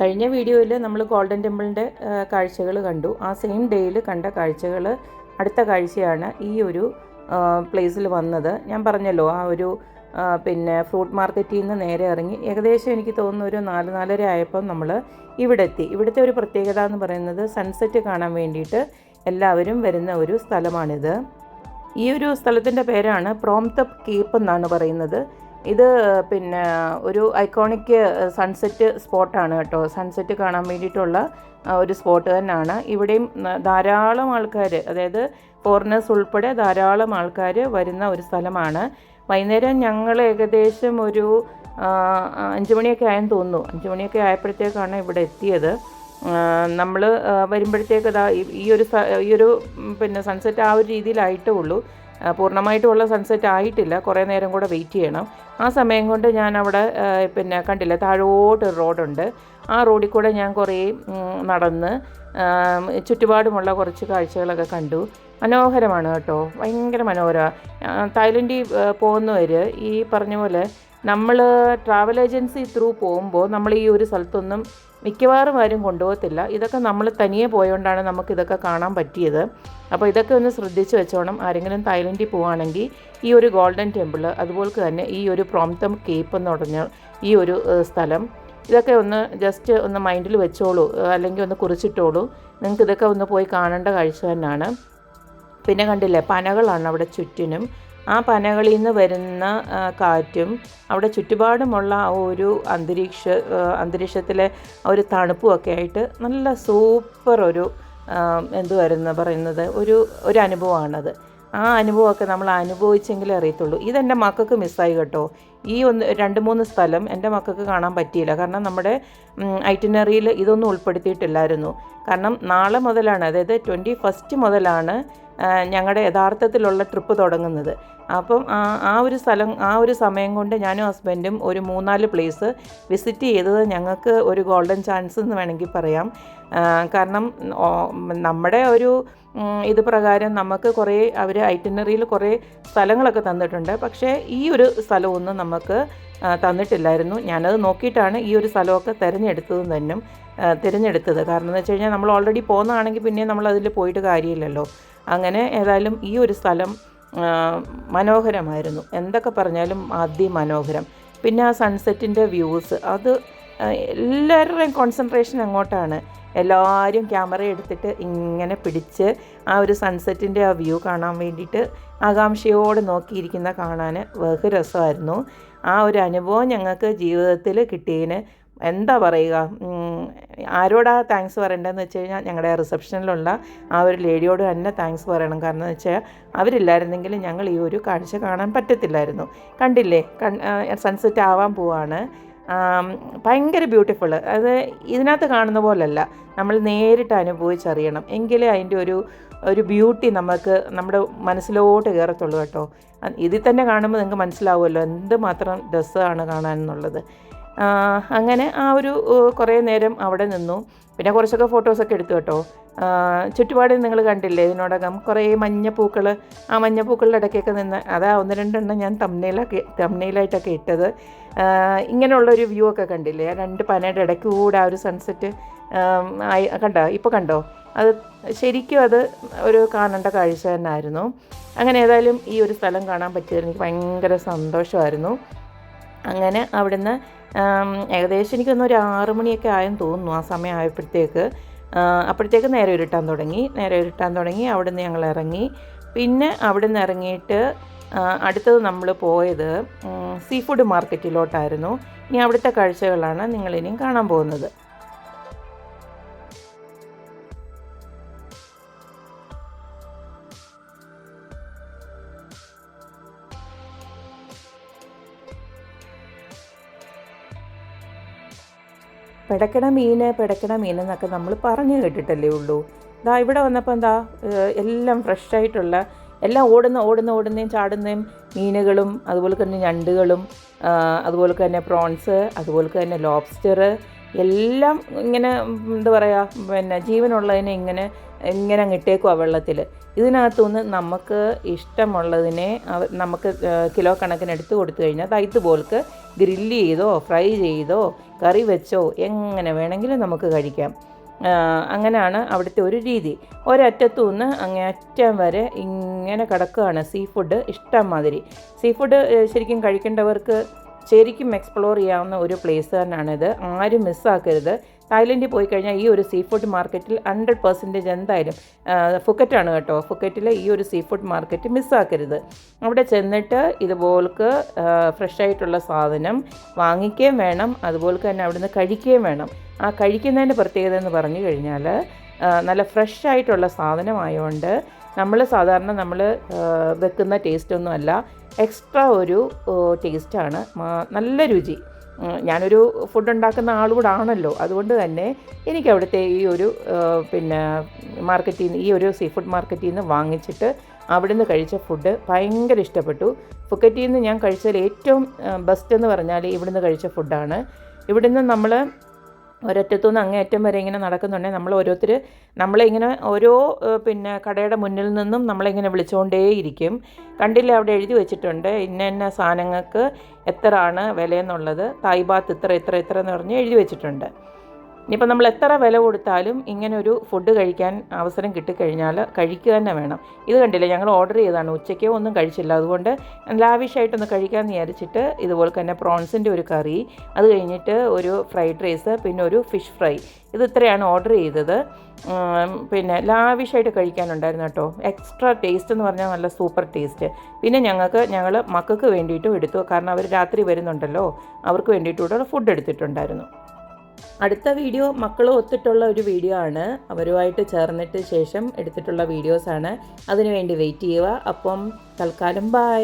കഴിഞ്ഞ വീഡിയോയിൽ നമ്മൾ ഗോൾഡൻ ടെമ്പിളിൻ്റെ കാഴ്ചകൾ കണ്ടു. ആ സെയിം ഡേയിൽ കണ്ട കാഴ്ചകൾ അടുത്ത കാഴ്ചയാണ് ഈ ഒരു പ്ലേസിൽ വന്നത്. ഞാൻ പറഞ്ഞല്ലോ ആ ഒരു പിന്നെ ഫ്രൂട്ട് മാർക്കറ്റിൽ നിന്ന് നേരെ ഇറങ്ങി ഏകദേശം എനിക്ക് തോന്നുന്നു ഒരു 4-4:30 ആയപ്പം നമ്മൾ ഇവിടെ എത്തി. ഇവിടുത്തെ ഒരു പ്രത്യേകത എന്ന് പറയുന്നത് സൺസെറ്റ് കാണാൻ വേണ്ടിയിട്ട് എല്ലാവരും വരുന്ന ഒരു സ്ഥലമാണിത്. ഈ ഒരു സ്ഥലത്തിൻ്റെ പേരാണ് പ്രോംതപ് കേപ്പ് എന്നാണ് പറയുന്നത്. ഇത് പിന്നെ ഒരു ഐക്കോണിക് സൺസെറ്റ് സ്പോട്ടാണ് കേട്ടോ. സൺസെറ്റ് കാണാൻ വേണ്ടിയിട്ടുള്ള ഒരു സ്പോട്ട് തന്നെയാണ്. ഇവിടെയും ധാരാളം ആൾക്കാർ, അതായത് ഫോറിനേഴ്സ് ഉൾപ്പെടെ ധാരാളം ആൾക്കാർ വരുന്ന ഒരു സ്ഥലമാണ്. വൈകുന്നേരം ഞങ്ങൾ ഏകദേശം ഒരു 5 മണിയൊക്കെ ആയെന്ന് തോന്നുന്നു. 5 മണിയൊക്കെ ആയപ്പോഴത്തേക്കാണ് ഇവിടെ എത്തിയത്. നമ്മൾ വരുമ്പോഴത്തേക്ക് ഈ ഒരു പിന്നെ സൺസെറ്റ് ആ ഒരു രീതിയിലായിട്ടേ ഉള്ളൂ. പൂർണ്ണമായിട്ടുള്ള സൺസെറ്റ് ആയിട്ടില്ല. കുറേ നേരം കൂടെ വെയിറ്റ് ചെയ്യണം. ആ സമയം കൊണ്ട് ഞാൻ അവിടെ പിന്നെ കണ്ടില്ല, താഴോട്ട് റോഡുണ്ട്. ആ റോഡിൽ കൂടെ ഞാൻ കുറേ നടന്ന് ചുറ്റുപാടുമുള്ള കുറച്ച് കാഴ്ചകളൊക്കെ കണ്ടു. മനോഹരമാണ് കേട്ടോ, ഭയങ്കര മനോഹരമാണ്. തായ്ലൻഡിൽ പോകുന്നവർ ഈ പറഞ്ഞ പോലെ നമ്മൾ ട്രാവൽ ഏജൻസി ത്രൂ പോകുമ്പോൾ നമ്മൾ ഈ ഒരു സ്ഥലത്തൊന്നും മിക്കവാറും ആരും കൊണ്ടുപോകത്തില്ല. ഇതൊക്കെ നമ്മൾ തനിയെ പോയോണ്ടാണ് നമുക്കിതൊക്കെ കാണാൻ പറ്റിയത്. അപ്പോൾ ഇതൊക്കെ ഒന്ന് ശ്രദ്ധിച്ച് വെച്ചോണം. ആരെങ്കിലും തായ്ലൻഡിൽ പോവുകയാണെങ്കിൽ ഈ ഒരു ഗോൾഡൻ ടെമ്പിൾ, അതുപോലെ തന്നെ ഈ ഒരു പ്രോംതപ് കേപ്പ് എന്ന് പറഞ്ഞ ഈ ഒരു സ്ഥലം, ഇതൊക്കെ ഒന്ന് ജസ്റ്റ് ഒന്ന് മൈൻഡിൽ വെച്ചോളൂ, അല്ലെങ്കിൽ ഒന്ന് കുറിച്ചിട്ടോളൂ. നിങ്ങൾക്ക് ഇതൊക്കെ ഒന്ന് പോയി കാണേണ്ട കാഴ്ച തന്നെയാണ്. പിന്നെ കണ്ടില്ലേ, പനകളാണ് അവിടെ ചുറ്റിനും. ആ പനകളിൽ നിന്ന് വരുന്ന കാറ്റും അവിടെ ചുറ്റുപാടുമുള്ള ആ ഒരു അന്തരീക്ഷത്തിലെ ആ ഒരു തണുപ്പും ഒക്കെ ആയിട്ട് നല്ല സൂപ്പർ ഒരു പറയുന്നത് ഒരു അനുഭവമാണത്. ആ അനുഭവമൊക്കെ നമ്മൾ അനുഭവിച്ചെങ്കിലേ അറിയത്തുള്ളൂ. ഇതെൻ്റെ മക്കൾക്ക് മിസ്സായി കേട്ടോ. ഈ 2-3 സ്ഥലം എൻ്റെ മക്കൾക്ക് കാണാൻ പറ്റിയില്ല. കാരണം നമ്മുടെ ഐറ്റിനറിയിൽ ഇതൊന്നും ഉൾപ്പെടുത്തിയിട്ടില്ലായിരുന്നു. കാരണം നാളെ മുതലാണ്, അതായത് 21 മുതലാണ് ഞങ്ങളുടെ യഥാർത്ഥത്തിലുള്ള ട്രിപ്പ് തുടങ്ങുന്നത്. അപ്പം ആ ഒരു സമയം കൊണ്ട് ഞാനും ഹസ്ബൻഡും ഒരു 3-4 പ്ലേസ് വിസിറ്റ് ചെയ്തത് ഞങ്ങൾക്ക് ഒരു ഗോൾഡൻ ചാൻസ് എന്ന് വേണമെങ്കിൽ പറയാം. കാരണം നമ്മുടെ ഒരു ഇത് പ്രകാരം നമുക്ക് കുറേ അവർ ഐറ്റിനറിയിൽ കുറേ സ്ഥലങ്ങളൊക്കെ തന്നിട്ടുണ്ട്. പക്ഷേ ഈ ഒരു സ്ഥലമൊന്നും നമുക്ക് തന്നിട്ടില്ലായിരുന്നു. ഞാനത് നോക്കിയിട്ടാണ് ഈ ഒരു സ്ഥലമൊക്കെ തിരഞ്ഞെടുത്തത്. കാരണം എന്ന് വെച്ച് കഴിഞ്ഞാൽ നമ്മൾ ഓൾറെഡി പോകുന്നതാണെങ്കിൽ പിന്നെ നമ്മളതിൽ പോയിട്ട് കാര്യമില്ലല്ലോ. അങ്ങനെ ഏതായാലും ഈ ഒരു സ്ഥലം മനോഹരമായിരുന്നു. എന്തൊക്കെ പറഞ്ഞാലും അതിമനോഹരം. പിന്നെ ആ സൺസെറ്റിൻ്റെ വ്യൂസ്, അത് എല്ലാവരുടെയും കോൺസെൻട്രേഷൻ അങ്ങോട്ടാണ്. എല്ലാവരും ക്യാമറ എടുത്തിട്ട് ഇങ്ങനെ പിടിച്ച് ആ ഒരു സൺസെറ്റിൻ്റെ ആ വ്യൂ കാണാൻ വേണ്ടിയിട്ട് ആകാംക്ഷയോടെ നോക്കിയിരിക്കുന്ന കാണാൻ ബഹു രസമായിരുന്നു. ആ ഒരു അനുഭവം ഞങ്ങൾക്ക് ജീവിതത്തിൽ കിട്ടിയതിന് എന്താ പറയുക, ആരോടാ താങ്ക്സ് പറയേണ്ടതെന്ന് വെച്ച് കഴിഞ്ഞാൽ ഞങ്ങളുടെ റിസപ്ഷനിലുള്ള ആ ഒരു ലേഡിയോട് തന്നെ താങ്ക്സ് പറയണം. കാരണം എന്ന് വെച്ചാൽ അവരില്ലായിരുന്നെങ്കിൽ ഞങ്ങൾ ഈ ഒരു കാഴ്ച കാണാൻ പറ്റത്തില്ലായിരുന്നു. കണ്ടില്ലേ, സൺസെറ്റ് ആവാൻ പോവാണ്. ഭയങ്കര ബ്യൂട്ടിഫുൾ. അത് ഇതിനകത്ത് കാണുന്ന പോലല്ല, നമ്മൾ നേരിട്ട് അനുഭവിച്ചറിയണം. എങ്കിലേ അതിൻ്റെ ഒരു ബ്യൂട്ടി നമുക്ക് നമ്മുടെ മനസ്സിലോട്ട് കയറത്തുള്ളൂ കേട്ടോ. ഇതിൽ തന്നെ കാണുമ്പോൾ നിങ്ങൾക്ക് മനസ്സിലാവുമല്ലോ എന്ത് മാത്രം രസമാണ് കാണാനെന്നുള്ളത്. അങ്ങനെ ആ ഒരു കുറേ നേരം അവിടെ നിന്നു. പിന്നെ കുറച്ചൊക്കെ ഫോട്ടോസൊക്കെ എടുത്തു കേട്ടോ. ചുറ്റുപാട് നിങ്ങൾ കണ്ടില്ലേ, ഇതിനോടകം കുറേ മഞ്ഞപ്പൂക്കൾ, ആ മഞ്ഞപ്പൂക്കളുടെ ഇടയ്ക്കൊക്കെ നിന്ന്, അതാ 1-2 എണ്ണം ഞാൻ തംബ്നെയിലായിട്ടൊക്കെ ഇട്ടത്. ഇങ്ങനെയുള്ളൊരു വ്യൂ ഒക്കെ കണ്ടില്ലേ, 2 പനയുടെ ഇടയ്ക്ക് കൂടെ ആ ഒരു സൺസെറ്റ് കണ്ടോ, ഇപ്പോൾ കണ്ടോ? അത് ശരിക്കും അത് ഒരു കാണേണ്ട കാഴ്ച തന്നെയായിരുന്നു. അങ്ങനെ ഏതായാലും ഈ ഒരു സ്ഥലം കാണാൻ പറ്റിയത് എനിക്ക് ഭയങ്കര സന്തോഷമായിരുന്നു. അങ്ങനെ അവിടുന്ന് ഏകദേശം എനിക്കൊന്ന് ഒരു 6 മണിയൊക്കെ ആയെന്ന് തോന്നുന്നു. ആ സമയം അപ്പോഴത്തേക്ക് നേരെ ഇരുട്ടാൻ തുടങ്ങി. അവിടുന്ന് ഞങ്ങൾ ഇറങ്ങി. പിന്നെ അവിടുന്ന് ഇറങ്ങിയിട്ട് അടുത്തത് നമ്മൾ പോയത് സീ ഫുഡ് മാർക്കറ്റിലോട്ടായിരുന്നു. ഇനി അവിടുത്തെ കാഴ്ചകളാണ് നിങ്ങളിനിയും കാണാൻ പോകുന്നത്. പിടക്കണ മീൻ എന്നൊക്കെ നമ്മൾ പറഞ്ഞു കേട്ടിട്ടല്ലേ ഉള്ളൂ. ഇവിടെ വന്നപ്പോൾ എല്ലാം ഫ്രഷായിട്ടുള്ള, എല്ലാം ഓടുന്നേയും ചാടുന്നേയും മീനുകളും, അതുപോലെ തന്നെ ഞണ്ടുകളും, അതുപോലെ തന്നെ പ്രോൺസ്, അതുപോലെ തന്നെ ലോബ്സ്റ്റർ, എല്ലാം ഇങ്ങനെ എന്താ പറയുക, പിന്നെ ജീവനുള്ളതിനെ ഇങ്ങനെ ഇങ്ങനെ അങ്ങ് ഇട്ടേക്കുവാ വെള്ളത്തിൽ. ഇതിനകത്തുനിന്ന് നമുക്ക് ഇഷ്ടമുള്ളതിനെ നമുക്ക് കിലോ കണക്കിന് എടുത്ത് കൊടുത്തു കഴിഞ്ഞാൽ അത് ഇതുപോൾക്ക് ഗ്രില്ല് ചെയ്തോ ഫ്രൈ ചെയ്തോ കറി വെച്ചോ എങ്ങനെ വേണമെങ്കിലും നമുക്ക് കഴിക്കാം. അങ്ങനെയാണ് അവിടുത്തെ ഒരു രീതി. ഒരറ്റത്തു നിന്ന് അങ്ങേ അറ്റം വരെ ഇങ്ങനെ കിടക്കുകയാണ് സീ ഫുഡ് ഇഷ്ടം മാതിരി. സീ ഫുഡ് ശരിക്കും കഴിക്കേണ്ടവർക്ക് ശരിക്കും എക്സ്പ്ലോർ ചെയ്യാവുന്ന ഒരു പ്ലേസ് തന്നെയാണിത്. ആരും മിസ്സാക്കരുത്. തായ്ലൻഡിൽ പോയി കഴിഞ്ഞാൽ ഈ ഒരു സീ ഫുഡ് മാർക്കറ്റിൽ 100% എന്തായാലും ഫുക്കറ്റാണ് കേട്ടോ, ഫുക്കറ്റിലെ ഈ ഒരു സീ ഫുഡ് മാർക്കറ്റ് മിസ്സാക്കരുത്. അവിടെ ചെന്നിട്ട് ഇതുപോൾക്ക് ഫ്രഷ് ആയിട്ടുള്ള സാധനം വാങ്ങിക്കുകയും വേണം, അതുപോലെ തന്നെ അവിടുന്ന് കഴിക്കുകയും വേണം. ആ കഴിക്കുന്നതിൻ്റെ പ്രത്യേകത എന്ന് പറഞ്ഞു കഴിഞ്ഞാൽ നല്ല ഫ്രഷ് ആയിട്ടുള്ള സാധനമായതുകൊണ്ട് സാധാരണ നമ്മൾ വെക്കുന്ന ടേസ്റ്റൊന്നുമല്ല, എക്സ്ട്രാ ഒരു ടേസ്റ്റാണ്, നല്ല രുചി. ഞാനൊരു ഫുഡ് ഉണ്ടാക്കുന്ന ആളുകൂടെ ആണല്ലോ, അതുകൊണ്ട് തന്നെ എനിക്ക് അവിടുത്തെ ഈ ഒരു മാർക്കറ്റിൽ നിന്ന്, ഈ ഒരു സീ ഫുഡ് മാർക്കറ്റിൽ നിന്ന് വാങ്ങിച്ചിട്ട് അവിടുന്ന് കഴിച്ച ഫുഡ് ഭയങ്കര ഇഷ്ടപ്പെട്ടു. ഫുക്കറ്റിൽ നിന്ന് ഞാൻ കഴിച്ചതിൽ ഏറ്റവും ബെസ്റ്റ് എന്ന് പറഞ്ഞാൽ ഇവിടുന്ന് കഴിച്ച ഫുഡാണ്. ഇവിടുന്ന് നമ്മൾ ഒരറ്റത്തുനിന്ന് അങ്ങേയറ്റം വരെ ഇങ്ങനെ നടക്കുന്നുണ്ടെങ്കിൽ നമ്മളെ ഇങ്ങനെ ഓരോ കടയുടെ മുന്നിൽ നിന്നും നമ്മളിങ്ങനെ വിളിച്ചുകൊണ്ടേയിരിക്കും. കണ്ടില്ലേ, അവിടെ എഴുതി വെച്ചിട്ടുണ്ട് ഇന്ന സാധനങ്ങൾക്ക് എത്രയാണ് വിലയെന്നുള്ളത്. തായ് ബാത്ത് ഇത്ര എന്ന് പറഞ്ഞ് എഴുതി വെച്ചിട്ടുണ്ട്. ഇനിയിപ്പോൾ നമ്മൾ എത്ര വില കൊടുത്താലും ഇങ്ങനെ ഒരു ഫുഡ് കഴിക്കാൻ അവസരം കിട്ടിക്കഴിഞ്ഞാൽ കഴിക്കുക തന്നെ വേണം. ഇത് കണ്ടില്ലേ, ഞങ്ങൾ ഓർഡർ ചെയ്തതാണ്, ഉച്ചയ്ക്കോ ഒന്നും കഴിച്ചില്ല, അതുകൊണ്ട് ലാവിഷായിട്ടൊന്ന് കഴിക്കാമെന്ന് വിചാരിച്ചിട്ട് ഇതുപോലെ തന്നെ പ്രോൺസിൻ്റെ ഒരു കറി, അത് കഴിഞ്ഞിട്ട് ഒരു ഫ്രൈഡ് റൈസ്, പിന്നെ ഒരു ഫിഷ് ഫ്രൈ, ഇത് ഇത്രയാണ് ഓർഡർ ചെയ്തത്. ലാവിഷായിട്ട് കഴിക്കാനുണ്ടായിരുന്നു കേട്ടോ. എക്സ്ട്രാ ടേസ്റ്റ് എന്ന് പറഞ്ഞാൽ നല്ല സൂപ്പർ ടേസ്റ്റ്. പിന്നെ ഞങ്ങൾ മക്കൾക്ക് വേണ്ടിയിട്ടും എടുത്തു, കാരണം അവർ രാത്രി വരുന്നുണ്ടല്ലോ, അവർക്ക് വേണ്ടിയിട്ടുള്ള ഫുഡ് എടുത്തിട്ടുണ്ടായിരുന്നു. അടുത്ത വീഡിയോ മക്കളും ഒത്തിട്ടുള്ള ഒരു വീഡിയോ ആണ്, അവരുമായിട്ട് ചേർന്നിട്ട് ശേഷം എടുത്തിട്ടുള്ള വീഡിയോസാണ്. അതിനുവേണ്ടി വെയിറ്റ് ചെയ്യുക. അപ്പം തൽക്കാലം ബൈ.